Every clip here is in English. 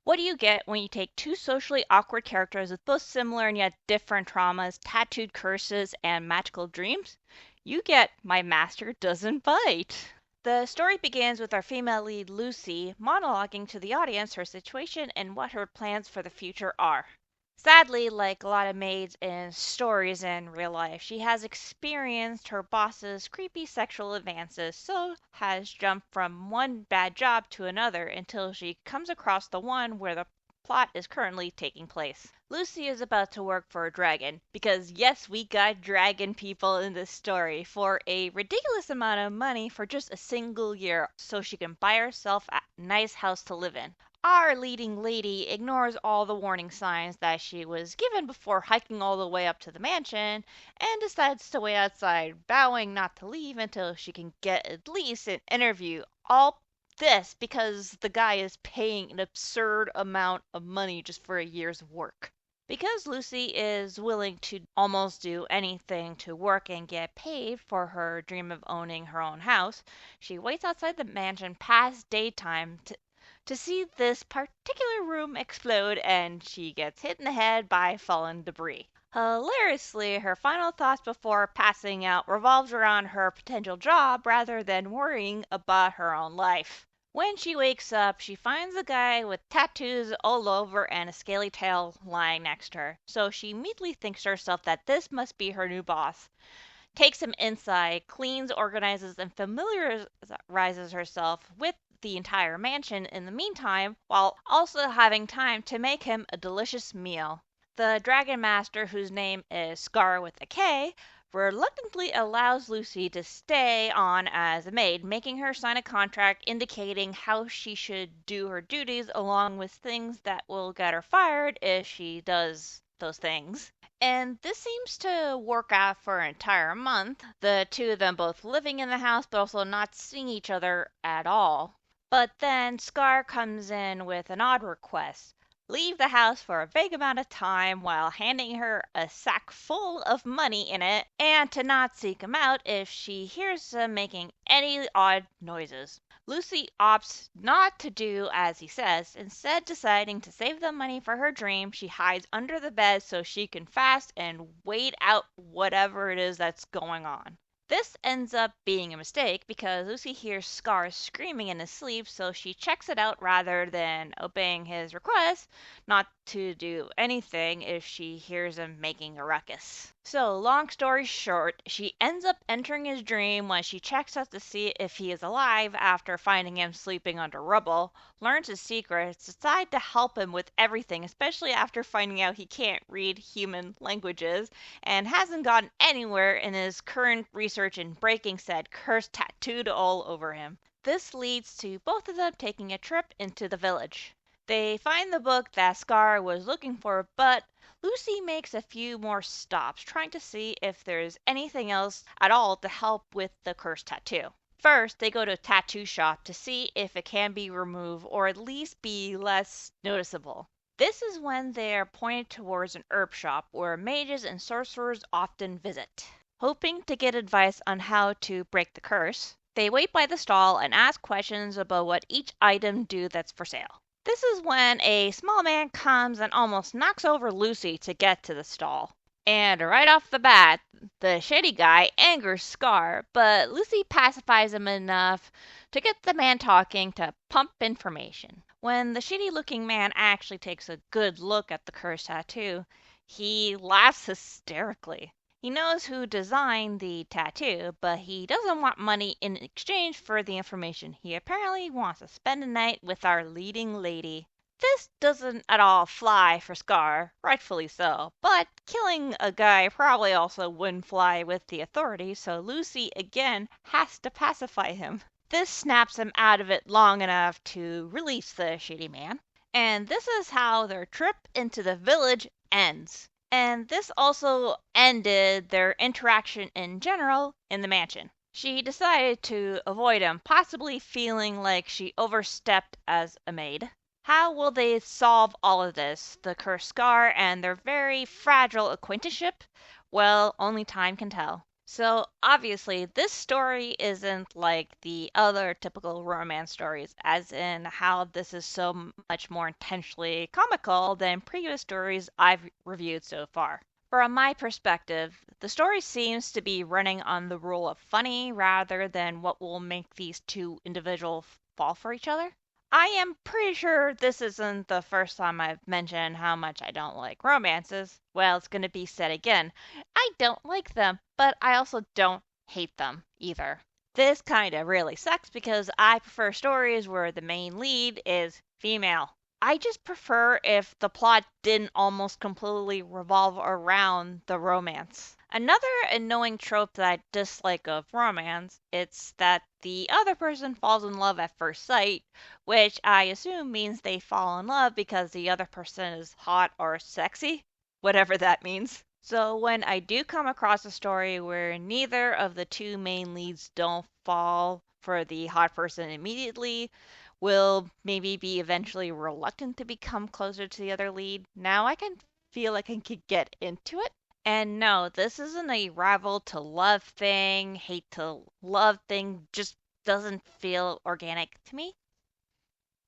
What do you get when you take two socially awkward characters with both similar and yet different traumas, tattooed curses, and magical dreams? You get My Master Doesn't Bite. The story begins with our female lead, Lucy, monologuing to the audience her situation and what her plans for the future are. Sadly, like a lot of maids in stories in real life, she has experienced her boss's creepy sexual advances, so has jumped from one bad job to another until she comes across the one where the plot is currently taking place. Lucy is about to work for a dragon, because yes, we got dragon people in this story, for a ridiculous amount of money for just a single year, so she can buy herself a nice house to live in. Our leading lady ignores all the warning signs that she was given before hiking all the way up to the mansion and decides to wait outside, vowing not to leave until she can get at least an interview. All this because the guy is paying an absurd amount of money just for a year's work. Because Lucy is willing to almost do anything to work and get paid for her dream of owning her own house, she waits outside the mansion past daytime to see this particular room explode, and she gets hit in the head by fallen debris. Hilariously, her final thoughts before passing out revolves around her potential job rather than worrying about her own life. When she wakes up, she finds a guy with tattoos all over and a scaly tail lying next to her, so she immediately thinks to herself that this must be her new boss. Takes him inside, cleans, organizes, and familiarizes herself with the entire mansion in the meantime, while also having time to make him a delicious meal. The Dragon Master, whose name is Scar with a K, reluctantly allows Lucy to stay on as a maid, making her sign a contract indicating how she should do her duties, along with things that will get her fired if she does those things. And this seems to work out for an entire month, the two of them both living in the house but also not seeing each other at all. But then Scar comes in with an odd request. Leave the house for a vague amount of time while handing her a sack full of money in it, and to not seek him out if she hears him making any odd noises. Lucy opts not to do as he says, instead deciding to save the money for her dream. She hides under the bed so she can fast and wait out whatever it is that's going on. This ends up being a mistake because Lucy hears Scar screaming in his sleep, so she checks it out rather than obeying his request not to do anything if she hears him making a ruckus. So, long story short, she ends up entering his dream when she checks out to see if he is alive after finding him sleeping under rubble, learns his secrets, decides to help him with everything, especially after finding out he can't read human languages, and hasn't gotten anywhere in his current research in breaking said curse tattooed all over him. This leads to both of them taking a trip into the village. They find the book that Scar was looking for, but Lucy makes a few more stops trying to see if there's anything else at all to help with the cursed tattoo. First, they go to a tattoo shop to see if it can be removed or at least be less noticeable. This is when they are pointed towards an herb shop where mages and sorcerers often visit. Hoping to get advice on how to break the curse, they wait by the stall and ask questions about what each item do that's for sale. This is when a small man comes and almost knocks over Lucy to get to the stall. And right off the bat, the shady guy angers Scar, but Lucy pacifies him enough to get the man talking to pump information. When the shady looking man actually takes a good look at the cursed tattoo, he laughs hysterically. He knows who designed the tattoo, but he doesn't want money in exchange for the information. He apparently wants to spend the night with our leading lady. This doesn't at all fly for Scar, rightfully so, but killing a guy probably also wouldn't fly with the authorities, so Lucy again has to pacify him. This snaps him out of it long enough to release the shady man, and this is how their trip into the village ends. And this also ended their interaction in general in the mansion. She decided to avoid him, possibly feeling like she overstepped as a maid. How will they solve all of this, the cursed Scar and their very fragile acquaintanceship? Well, only time can tell. So, obviously, this story isn't like the other typical romance stories, as in how this is so much more intentionally comical than previous stories I've reviewed so far. From my perspective, the story seems to be running on the rule of funny rather than what will make these two individuals fall for each other. I am pretty sure this isn't the first time I've mentioned how much I don't like romances. Well, it's going to be said again. I don't like them, but I also don't hate them either. This kind of really sucks because I prefer stories where the main lead is female. I just prefer if the plot didn't almost completely revolve around the romance. Another annoying trope that I dislike of romance, it's that the other person falls in love at first sight, which I assume means they fall in love because the other person is hot or sexy, whatever that means. So when I do come across a story where neither of the two main leads don't fall for the hot person immediately, will maybe be eventually reluctant to become closer to the other lead, now I can feel like I could get into it. And no, this isn't a rival to love thing, hate to love thing, just doesn't feel organic to me.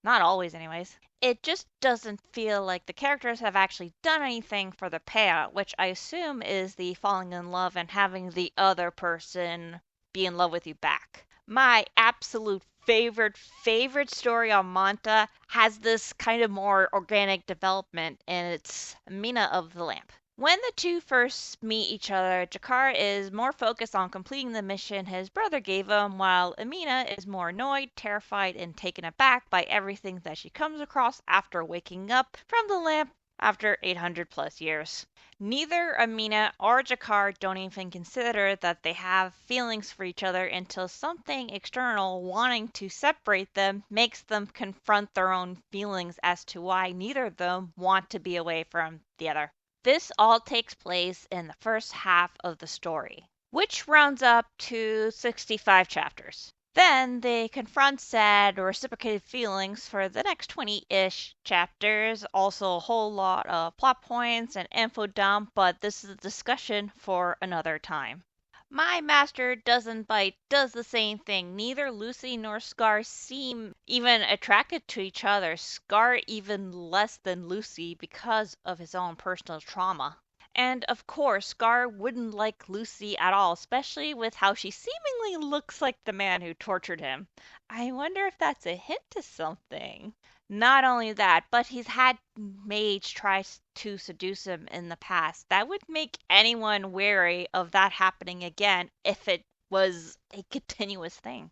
Not always, anyways. It just doesn't feel like the characters have actually done anything for the payout, which I assume is the falling in love and having the other person be in love with you back. My absolute favorite story on Manta has this kind of more organic development, and it's Mina of the Lamp. When the two first meet each other, Jakar is more focused on completing the mission his brother gave him, while Amina is more annoyed, terrified, and taken aback by everything that she comes across after waking up from the lamp after 800 plus years. Neither Amina or Jakar don't even consider that they have feelings for each other until something external wanting to separate them makes them confront their own feelings as to why neither of them want to be away from the other. This all takes place in the first half of the story, which rounds up to 65 chapters. Then they confront sad reciprocated feelings for the next 20-ish chapters, also a whole lot of plot points and info dump, but this is a discussion for another time. My master doesn't bite does the same thing. Neither Lucy nor Scar seem even attracted to each other. Scar even less than Lucy because of his own personal trauma. And of course, Scar wouldn't like Lucy at all, especially with how she seemingly looks like the man who tortured him. I wonder if that's a hint to something. Not only that, but he's had maids try to seduce him in the past. That would make anyone wary of that happening again if it was a continuous thing.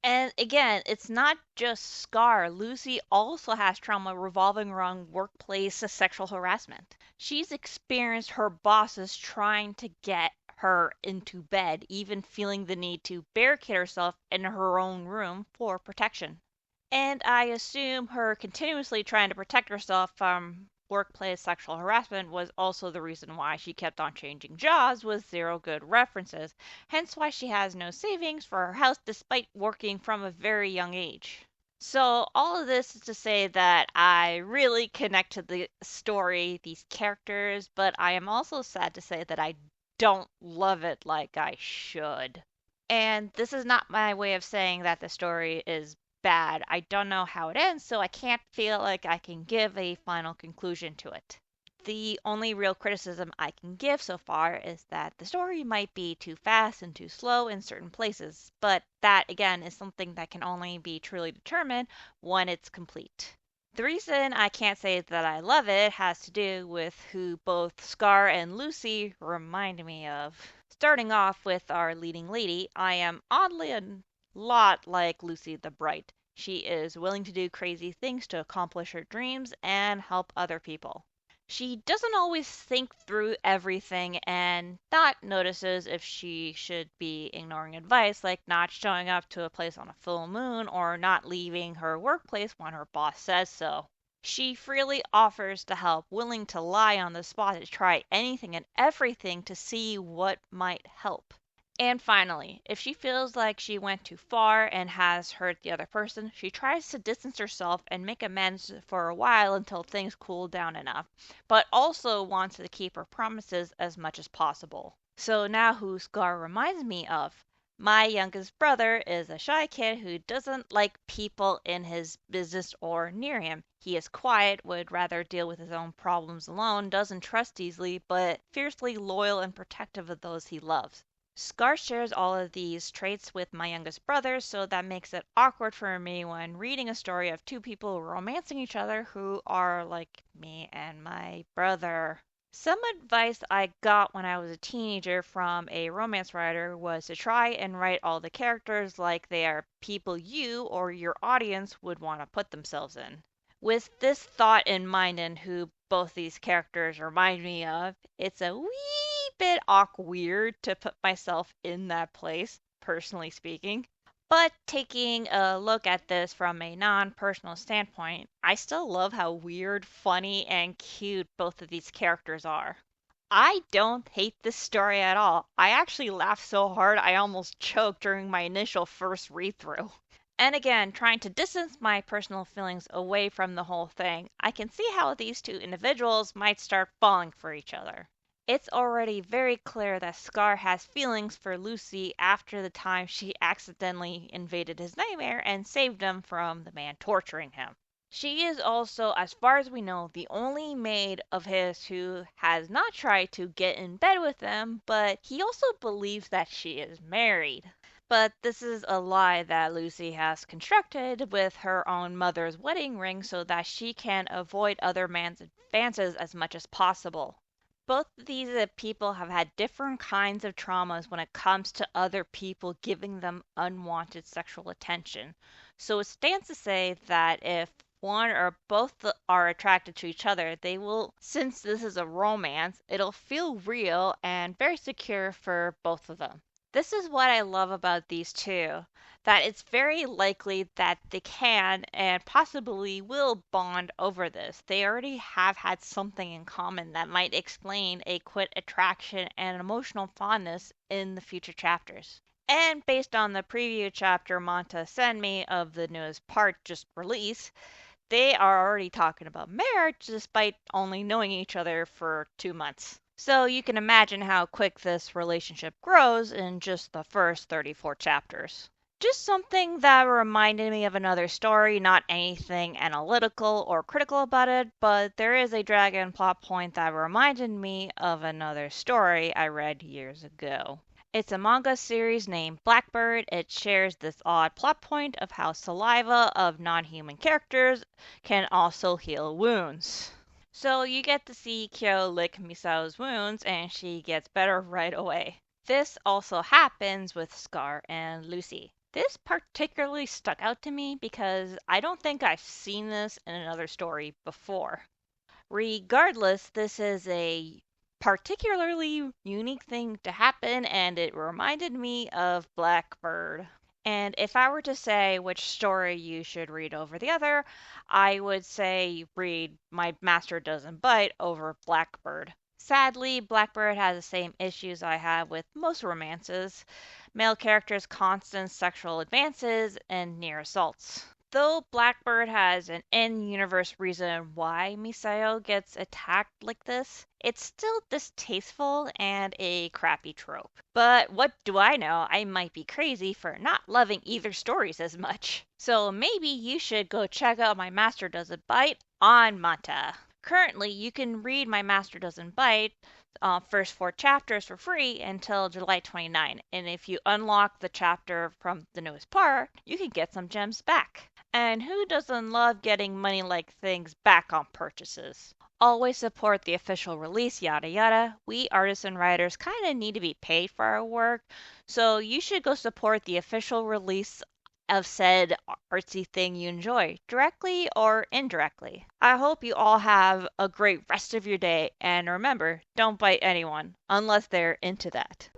And again, it's not just Scar. Lucy also has trauma revolving around workplace sexual harassment. She's experienced her bosses trying to get her into bed, even feeling the need to barricade herself in her own room for protection. And I assume her continuously trying to protect herself from workplace sexual harassment was also the reason why she kept on changing jobs with zero good references, hence why she has no savings for her house despite working from a very young age. So, all of this is to say that I really connect to the story, these characters, but I am also sad to say that I don't love it like I should. And this is not my way of saying that the story is bad. I don't know how it ends, so I can't feel like I can give a final conclusion to it. The only real criticism I can give so far is that the story might be too fast and too slow in certain places, but that again is something that can only be truly determined when it's complete. The reason I can't say that I love it has to do with who both Scar and Lucy remind me of. Starting off with our leading lady, I am oddly a lot like Lucy the Bright. She is willing to do crazy things to accomplish her dreams and help other people. She doesn't always think through everything and not notices if she should be ignoring advice, like not showing up to a place on a full moon or not leaving her workplace when her boss says so. She freely offers to help, willing to lie on the spot to try anything and everything to see what might help. And finally, if she feels like she went too far and has hurt the other person, she tries to distance herself and make amends for a while until things cool down enough, but also wants to keep her promises as much as possible. So now who Scar reminds me of? My youngest brother is a shy kid who doesn't like people in his business or near him. He is quiet, would rather deal with his own problems alone, doesn't trust easily, but fiercely loyal and protective of those he loves. Scar shares all of these traits with my youngest brother, so that makes it awkward for me when reading a story of two people romancing each other who are like me and my brother. Some advice I got when I was a teenager from a romance writer was to try and write all the characters like they are people you or your audience would want to put themselves in. With this thought in mind and who both these characters remind me of, it's a wee bit awkward to put myself in that place, personally speaking. But taking a look at this from a non personal standpoint, I still love how weird, funny, and cute both of these characters are. I don't hate this story at all. I actually laughed so hard I almost choked during my initial first read through. And again, trying to distance my personal feelings away from the whole thing, I can see how these two individuals might start falling for each other. It's already very clear that Scar has feelings for Lucy after the time she accidentally invaded his nightmare and saved him from the man torturing him. She is also, as far as we know, the only maid of his who has not tried to get in bed with him, but he also believes that she is married. But this is a lie that Lucy has constructed with her own mother's wedding ring so that she can avoid other man's advances as much as possible. Both these people have had different kinds of traumas when it comes to other people giving them unwanted sexual attention. So it stands to say that if one or both are attracted to each other, they will, since this is a romance, it'll feel real and very secure for both of them. This is what I love about these two, that it's very likely that they can and possibly will bond over this. They already have had something in common that might explain a quick attraction and emotional fondness in the future chapters. And based on the preview chapter Manta sent me of the newest part just released, they are already talking about marriage despite only knowing each other for 2 months. So you can imagine how quick this relationship grows in just the first 34 chapters. Just something that reminded me of another story, not anything analytical or critical about it, but there is a dragon plot point that reminded me of another story I read years ago. It's a manga series named Blackbird. It shares this odd plot point of how saliva of non human characters can also heal wounds. So you get to see Kyo lick Misao's wounds and she gets better right away. This also happens with Scar and Lucy. This particularly stuck out to me because I don't think I've seen this in another story before. Regardless, this is a particularly unique thing to happen and it reminded me of Blackbird. And if I were to say which story you should read over the other, I would say read My Master Doesn't Bite over Blackbird. Sadly, Blackbird has the same issues I have with most romances male characters' constant sexual advances and near assaults. Though Blackbird has an in-universe reason why Misayo gets attacked like this, it's still distasteful and a crappy trope. But what do I know? I might be crazy for not loving either stories as much. So maybe you should go check out My Master Doesn't Bite on Manta. Currently, you can read My Master Doesn't Bite first 4 chapters for free until July 29. And if you unlock the chapter from the newest part, you can get some gems back. And who doesn't love getting money like things back on purchases? Always support the official release, yada yada. We artists and writers kind of need to be paid for our work, so you should go support the official release of said artsy thing you enjoy, directly or indirectly. I hope you all have a great rest of your day, and remember, don't bite anyone unless they're into that.